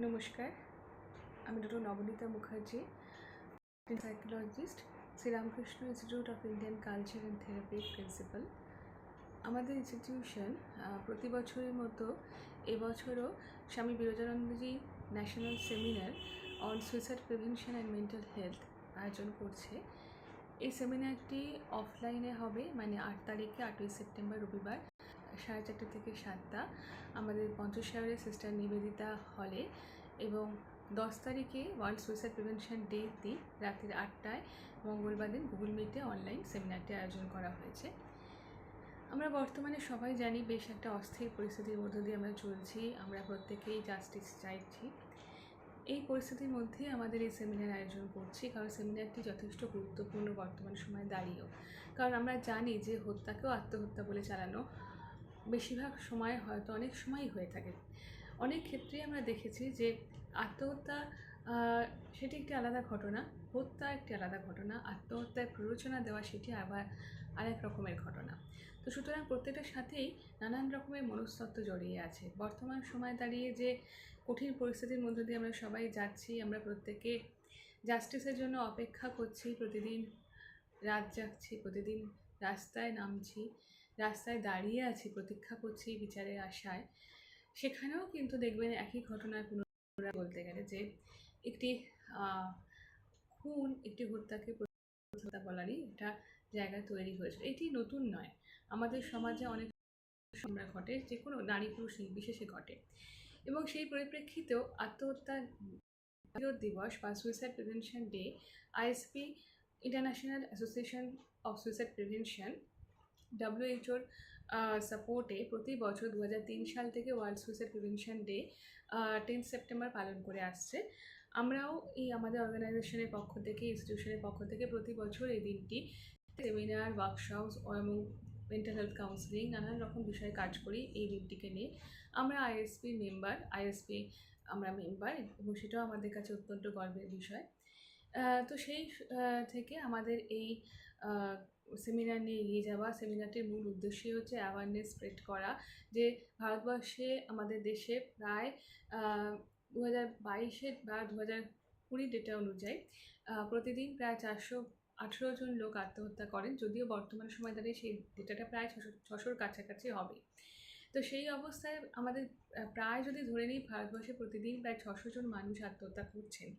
নমস্কার, আমি doctor Nabanita Mukherjee, psychologist, Sri Ramakrishna institute of Indian culture and থেরাপির প্রিন্সিপাল। আমাদের ইনস্টিটিউশন প্রতি বছরের মতো এবছরও Swami Virajanandaji national seminar on suicide prevention and mental health আয়োজন করছে। এই সেমিনারটি অফলাইনে হবে, মানে 8 তারিখে 8ই সেপ্টেম্বর রবিবার 4:30 থেকে 7টা আমাদের পঞ্চশহরের সিস্টার নিবেদিতা হলে, এবং 10 তারিখে ওয়ার্ল্ড সুইসাইড প্রিভেনশন ডে দিন রাত্রি 8টায় মঙ্গলবার দিন গুগল মিটে অনলাইন সেমিনারটি আয়োজন করা হয়েছে। আমরা বর্তমানে সবাই জানি বেশ একটা অস্থির পরিস্থিতির মধ্য দিয়ে আমরা চলছি, আমরা প্রত্যেকেই জাস্টিস চাইছি। এই পরিস্থিতির মধ্যে আমাদের এই সেমিনার আয়োজন করছি, কারণ সেমিনারটি যথেষ্ট গুরুত্বপূর্ণ বর্তমান সময়ে দাঁড়িয়েও। কারণ আমরা জানি যে হত্যাকেও আত্মহত্যা বলে চালানো বেশিরভাগ সময় হয়তো অনেক সময়ই হয়ে থাকে। অনেক ক্ষেত্রেই আমরা দেখেছি যে আত্মহত্যা সেটি একটি আলাদা ঘটনা, হত্যা একটি আলাদা ঘটনা, আত্মহত্যায় প্ররোচনা দেওয়া সেটি আবার আরেক রকমের ঘটনা। তো সুতরাং প্রত্যেকটার সাথেই নানান রকমের মনস্তত্ত্ব জড়িয়ে আছে। বর্তমান সময় দাঁড়িয়ে যে কঠিন পরিস্থিতির মধ্যে দিয়ে আমরা সবাই যাচ্ছি, আমরা প্রত্যেকে জাস্টিসের জন্য অপেক্ষা করছি, প্রতিদিন রাত জাগছি, প্রতিদিন রাস্তায় নামছি, রাস্তায় দাঁড়িয়ে আছি, প্রতীক্ষা করছি বিচারের আশায়। সেখানেও কিন্তু দেখবেন একই ঘটনার পুনরাবৃত্তি বলতে গেলে যে একটি খুন, একটি হত্যাকে হত্যা বলারই একটা জায়গা তৈরি হয়েছে। এটি নতুন নয়, আমাদের সমাজে অনেক সময় ঘটে, যে কোনো নারী পুরুষ নির্বিশেষে ঘটে। এবং সেই পরিপ্রেক্ষিতেও আত্মহত্যা দিবস বা suicide prevention day ISP international association of suicide prevention WHO সাপোর্টে প্রতি বছর 2003 সাল থেকে world suicide prevention day 10 September পালন করে আসছে। আমরাও এই আমাদের অর্গানাইজেশনের পক্ষ থেকে, ইনস্টিটিউশনের পক্ষ থেকে প্রতি বছর এই দিনটি সেমিনার, ওয়ার্কশপস এবং মেন্টাল হেলথ কাউন্সিলিং নানান রকম বিষয়ে কাজ করি। এই দিনটিকে নিয়ে আমরা আইএসপি আমরা মেম্বার, এবং সেটাও আমাদের কাছে অত্যন্ত গর্বের বিষয়। তো সেই থেকে আমাদের এই সেমিনার নিয়ে এগিয়ে যাওয়া। সেমিনারটির মূল উদ্দেশ্যই হচ্ছে অ্যাওয়ারনেস স্প্রেড করা, যে ভারতবর্ষে, আমাদের দেশে প্রায় 2022 বা 2020 ডেটা অনুযায়ী প্রতিদিন প্রায় 418 জন লোক আত্মহত্যা করেন, যদিও বর্তমান সময় দাঁড়িয়ে সেই ডেটাটা প্রায় 600-র কাছাকাছি হবে। তো সেই অবস্থায় আমাদের প্রায় যদি ধরে নিই ভারতবর্ষে প্রতিদিন প্রায় 600 জন মানুষ আত্মহত্যা করছেন,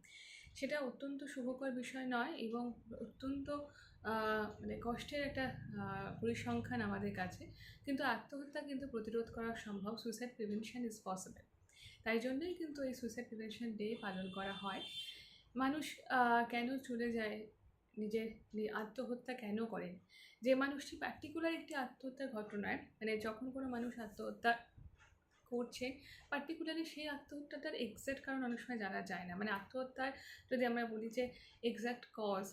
সেটা অত্যন্ত শুভকর বিষয় নয়, এবং অত্যন্ত মানে কষ্টের একটা পরিসংখ্যান আমাদের কাছে। কিন্তু আত্মহত্যা কিন্তু প্রতিরোধ করা সম্ভব। Suicide prevention is possible. তাই জন্যই কিন্তু এই সুইসাইড প্রিভেনশন ডে পালন করা হয়। মানুষ কেন চলে যায়, নিজের আত্মহত্যা কেন করেন? যে মানুষটি পার্টিকুলার একটি আত্মহত্যার ঘটনায়, মানে যখন কোনো মানুষ আত্মহত্যা করছে, পার্টিকুলারলি সেই আত্মহত্যাটার এক্স্যাক্ট কারণ অনেক সময় জানা যায় না। মানে আত্মহত্যার যদি আমরা বলি যে এক্স্যাক্ট কজ,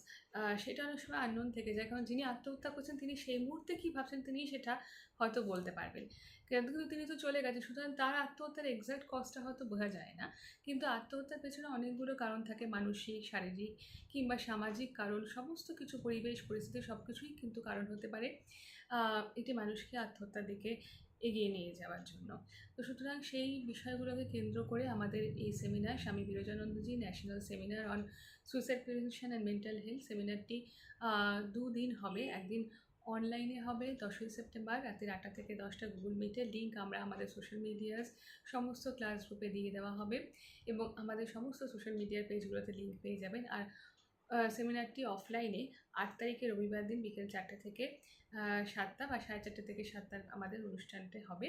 সেটা অনেক সময় আননোন থেকে যায়, কারণ যিনি আত্মহত্যা করছেন তিনি সেই মুহূর্তে কী ভাবছেন তিনি সেটা হয়তো বলতে পারবেন, কিন্তু তিনি তো চলে গেছেন, সুতরাং তার আত্মহত্যার এক্স্যাক্ট কজটা হয়তো বোঝা যায় না। কিন্তু আত্মহত্যার পেছনে অনেকগুলো কারণ থাকে, মানসিক, শারীরিক কিংবা সামাজিক কারণ, সমস্ত কিছু, পরিবেশ পরিস্থিতি সব কিছুই কিন্তু কারণ হতে পারে একটি মানুষকে আত্মহত্যার দিকে এগিয়ে নিয়ে যাওয়ার জন্য। তো সুতরাং সেই বিষয়গুলোকে কেন্দ্র করে আমাদের এই seminar, Swami Virajanandaji national seminar on suicide prevention and mental health, সেমিনারটি 2 দিন হবে। একদিন অনলাইনে হবে 10ই সেপ্টেম্বর রাত্রি 8টা থেকে 10টা গুগল মিটের লিঙ্ক আমরা আমাদের সোশ্যাল মিডিয়ার সমস্ত ক্লাস গ্রুপে দিয়ে দেওয়া হবে, এবং আমাদের সমস্ত সোশ্যাল মিডিয়ার পেজগুলোতে লিঙ্ক পেয়ে যাবেন। আর সেমিনারটি অফলাইনে 8 তারিখে রবিবার দিন বিকেল 4টা থেকে 7টা বা 4:30 থেকে 7টার আমাদের অনুষ্ঠানটি হবে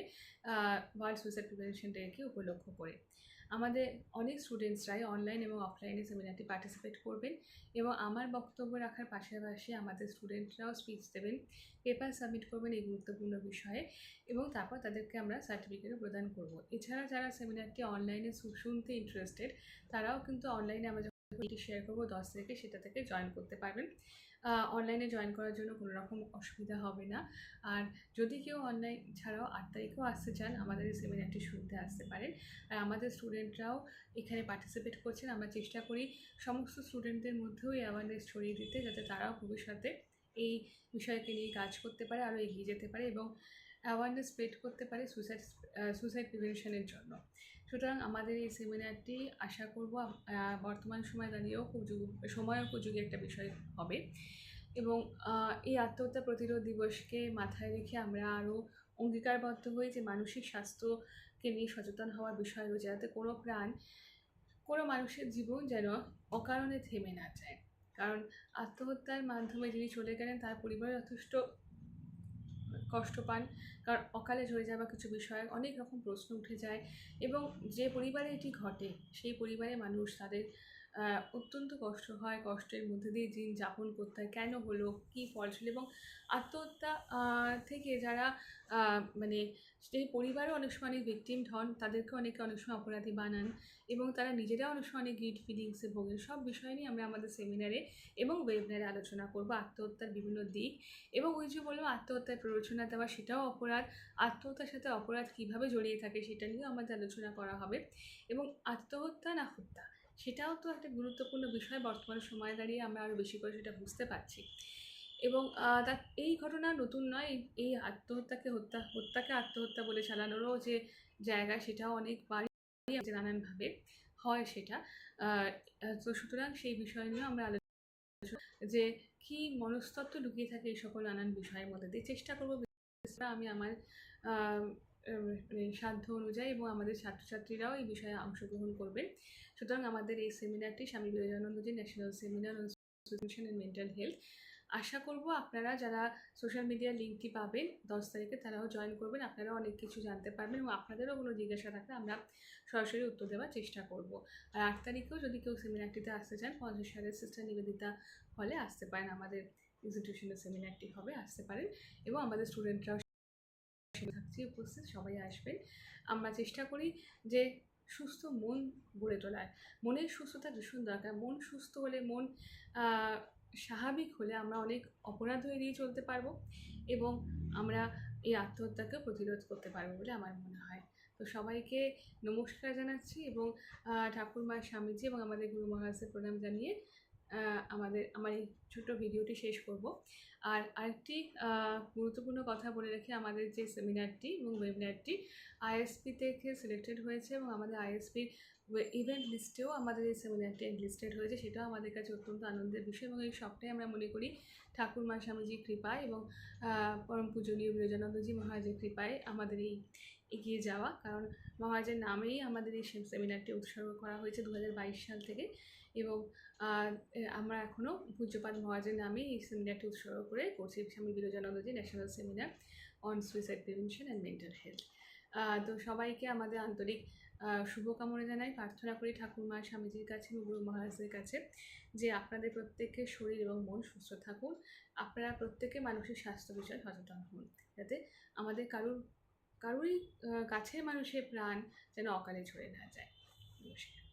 ওয়ার্ল্ড সুইসাইড প্রিভেনশন ডেকে উপলক্ষ করে। আমাদের অনেক স্টুডেন্টসরাই অনলাইন এবং অফলাইনে সেমিনারটি পার্টিসিপেট করবেন, এবং আমার বক্তব্য রাখার পাশাপাশি আমাদের স্টুডেন্টরাও স্পিচ দেবেন, পেপার সাবমিট করবেন এই গুরুত্বপূর্ণ বিষয়ে, এবং তারপর তাদেরকে আমরা সার্টিফিকেটও প্রদান করব। এছাড়া যারা সেমিনারটি অনলাইনে শুনতে ইন্টারেস্টেড, তারাও কিন্তু অনলাইনে আমরা এটি শেয়ার করবো 10 তারিখে, সেটা থেকে জয়েন করতে পারবেন। অনলাইনে জয়েন করার জন্য কোনো রকম অসুবিধা হবে না। আর যদি কেউ অনলাইন ছাড়াও 8 তারিখেও আসতে চান, আমাদের এই সেমিনারটি শুনতে আসতে পারেন। আর আমাদের স্টুডেন্টরাও এখানে পার্টিসিপেট করছেন। আমরা চেষ্টা করি সমস্ত স্টুডেন্টদের মধ্যেও এই অ্যাওয়ারনেস ছড়িয়ে দিতে, যাতে তারাও ভবিষ্যতে এই বিষয়কে নিয়ে কাজ করতে পারে, আরও এগিয়ে যেতে পারে, এবং অ্যাওয়ারনেস স্প্রেড করতে পারে সুইসাইড প্রিভেনশনের জন্য। সুতরাং আমাদের এই সেমিনারটি আশা করব বর্তমান সময় দাঁড়িয়েও সময় উপযোগী একটা বিষয় হবে। এবং এই আত্মহত্যা প্রতিরোধ দিবসকে মাথায় রেখে আমরা আরও অঙ্গীকারবদ্ধ হই যে মানসিক স্বাস্থ্যকে নিয়ে সচেতন হওয়ার বিষয় রয়েছে, যাতে কোনো মানুষের জীবন যেন অকারণে থেমে না যায়। কারণ আত্মহত্যার মাধ্যমে যিনি চলে গেলেন তার পরিবার যথেষ্ট কষ্ট পান, কারণ অকালে ঝরে যাওয়া কিছু বিষয়ে অনেক রকম প্রশ্ন উঠে যায় এবং যে পরিবারে এটি ঘটে সেই পরিবারে মানুষ তাদের অত্যন্ত কষ্ট হয়, কষ্টের মধ্যে দিয়ে দিন যাপন করতে হয়, কেন হলো, কী ফল ছিল। এবং আত্মহত্যা থেকে যারা মানে সেই পরিবারও অনেক সময় অনেক ভিকটিম হন, তাদেরকে অনেক সময় অপরাধী বানান এবং তারা নিজেরা অনেক সময় অনেক গিল্ট ফিলিংসে ভোগেন। সব বিষয় নিয়ে আমরা আমাদের সেমিনারে এবং ওয়েবিনারে আলোচনা করব, আত্মহত্যার বিভিন্ন দিক। এবং ওই যে বললাম আত্মহত্যায় প্ররোচনা দেওয়া সেটাও অপরাধ, আত্মহত্যার সাথে অপরাধ কীভাবে জড়িয়ে থাকে সেটা নিয়েও আমাদের আলোচনা করা হবে। এবং আত্মহত্যা না হত্যা সেটাও তো একটা গুরুত্বপূর্ণ বিষয়, বর্তমান সময়ে দাঁড়িয়ে আমরা আরও বেশি করে সেটা বুঝতে পারছি। এবং তার এই ঘটনা নতুন নয়, এই হত্যাকে আত্মহত্যা বলে চালানোরও যে জায়গা সেটাও অনেকবারই নানানভাবে হয় সেটা। তো সুতরাং সেই বিষয় নিয়েও আমরা যে কি মনস্তত্ত্ব লুকিয়ে থাকে এই সকল নানান বিষয়ের মধ্যে দিয়ে চেষ্টা করবো আমি আমার সাধ্য অনুযায়ী, এবং আমাদের ছাত্রছাত্রীরাও এই বিষয়ে অংশগ্রহণ করবেন। সুতরাং আমাদের এই সেমিনারটি Swami Vivekanandaji national seminar on suicide and mental health. আশা করব আপনারা যারা সোশ্যাল মিডিয়ার লিঙ্কটি পাবেন 10 তারিখে তারাও জয়েন করবেন, আপনারাও অনেক কিছু জানতে পারবেন এবং আপনাদেরও কোনো জিজ্ঞাসা থাকলে আমরা সরাসরি উত্তর দেওয়ার চেষ্টা করব। আর 8 তারিখেও যদি কেউ সেমিনারটিতে আসতে চান 50 সালের সিস্টার নিবেদিতা হলে আসতে পারেন, আমাদের ইনস্টিটিউশনের সেমিনারটি হবে, আসতে পারেন। এবং আমাদের স্টুডেন্টরাও থাকছে উপস্থিত, সবাই আসবেন। আমরা চেষ্টা করি যে সুস্থ মন গড়ে তোলার, মনের সুস্থতা ভীষণ দরকার। মন সুস্থ হলে, মন স্বাভাবিক হলে আমরা অনেক অপরাধ এড়িয়ে চলতে পারবো এবং আমরা এই আত্মহত্যাকে প্রতিরোধ করতে পারবো বলে আমার মনে হয়। তো সবাইকে নমস্কার জানাচ্ছি এবং ঠাকুরমা, স্বামীজি এবং আমাদের গুরু মহারাজের প্রণাম জানিয়ে আমার এই ছোট্ট ভিডিওটি শেষ করব। আর আরেকটি গুরুত্বপূর্ণ কথা বলে রেখে, আমাদের যে সেমিনারটি এবং ওয়েবিনারটি আইএসপি থেকে সিলেক্টেড হয়েছে এবং আমাদের আইএসপির ইভেন্ট লিস্টেও আমাদের এই সেমিনারটি লিস্টেড হয়েছে, সেটাও আমাদের কাছে অত্যন্ত আনন্দের বিষয়। এবং এই সবটাই আমরা মনে করি ঠাকুরমা স্বামীজির কৃপায় এবং পরম পূজনীয় বিরজানন্দজি মহারাজের কৃপায় আমাদের এই এগিয়ে যাওয়া। কারণ মহারাজের নামেই আমাদের এই সেমিনারটি উৎসর্গ করা হয়েছে 2022 সাল থেকে এবং আমরা এখনও পূজ্যপাদ মহারাজের নামে এই সেমিনারটি উৎসর্গ করে করছি, স্বামী Virajanandaji national seminar on suicide prevention and mental health. তো সবাইকে আমাদের আন্তরিক শুভকামনা জানাই, প্রার্থনা করি ঠাকুরমা স্বামীজির কাছে, গুরু মহারাজের কাছে যে আপনাদের প্রত্যেকের শরীর এবং মন সুস্থ থাকুন, আপনারা প্রত্যেকে মানসিক স্বাস্থ্য বিষয়ে সচেতন হন, যাতে আমাদের কারোরই কাছের মানুষের প্রাণ যেন অকালে ঝরে না যায়। নমস্কার।